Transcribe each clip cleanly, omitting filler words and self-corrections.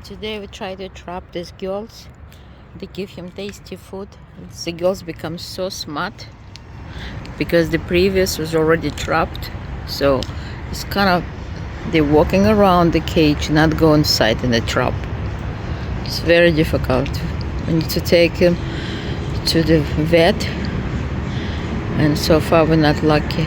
Today we try to trap these girls. They give him tasty food. The girls become so smart because the previous was already trapped. So it's kind of they're walking around the cage, not go inside in the trap. It's very difficult. We need to take him to the vet, and so far we're not lucky.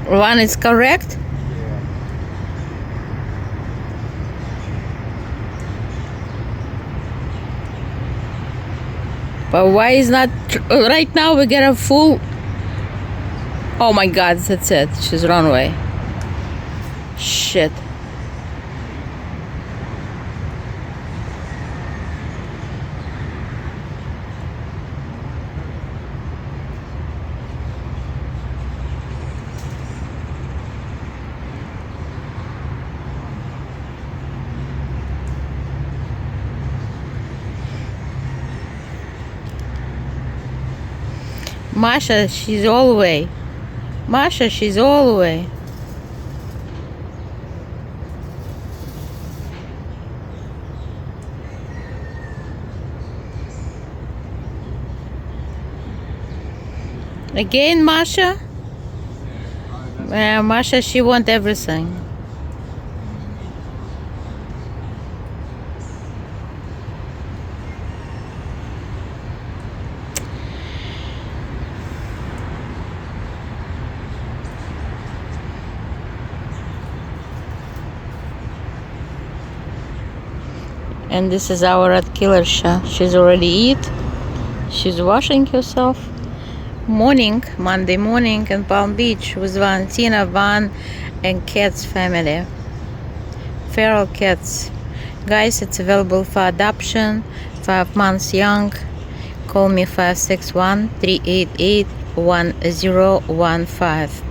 One is correct. But why is not right now? We get a full. Oh my God, that's it. She's run away. Shit. Masha, she's all the way. Masha, she's all the way. Again, Masha? Masha, she wants everything. And this is our rat killer. She's already eat. She's washing herself. Monday morning in Palm Beach with Valentina, Van, and cats family. Feral cats. Guys, it's available for adoption. 5 months young. Call me 561-388-1015.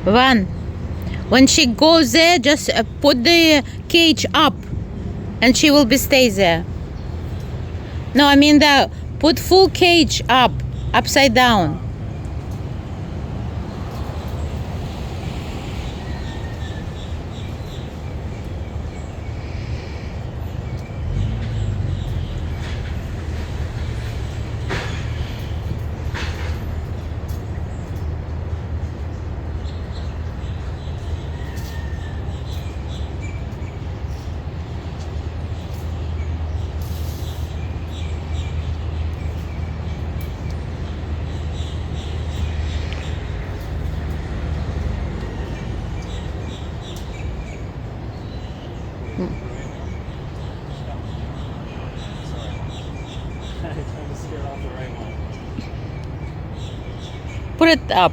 Van, when she goes there, just put the cage up and she will be stay there. No, I mean put full cage up, upside down. Put it up.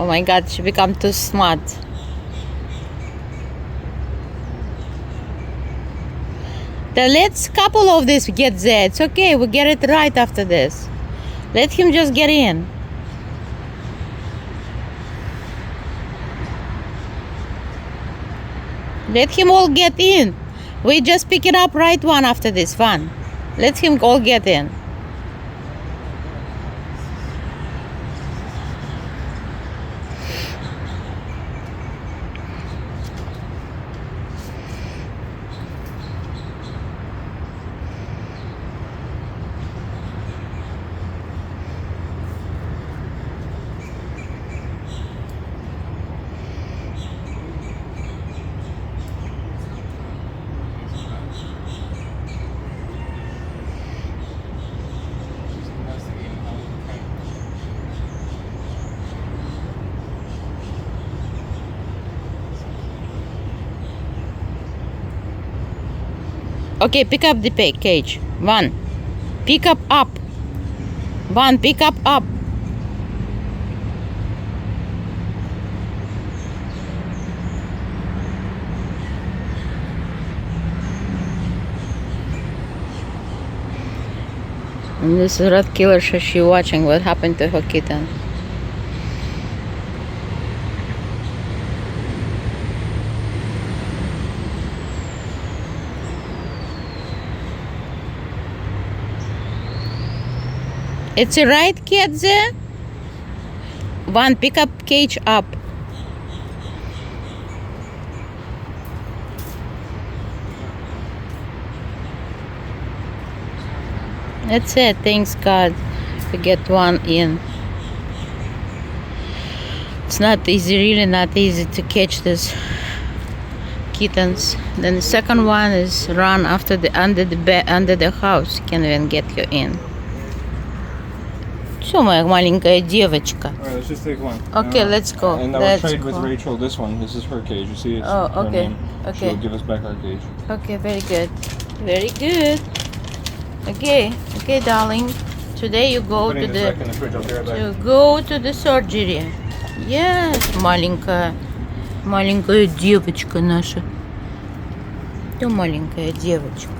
Oh my God, she become too smart. Let's couple of this get there. It's okay, we get it right after this. Let him just get in. Let him all get in. We just pick it up right one after this one. Let him all get in. Okay, pick up the cage. One. Pick up. One, pick up. And this is rat killer, so she watching what happened to her kitten. It's a right cat there? One, pick up cage up. That's it, thanks God. We get one in. It's not easy, really not easy to catch these kittens. Then the second one is run after the under the house. Can't even get you in. Все, моя маленькая девочка. Alright, let's just take one. Okay, let's go. And let's trade with go. Rachel this one. This is her cage. You see, it's Oh, her okay. name. Okay. She'll give us back our cage. Okay, very good. Very good. Okay, darling. Today you go to Putting this back in the fridge. I'll be right back. to go to the surgery. Yes, маленькая девочка наша. Ты маленькая девочка.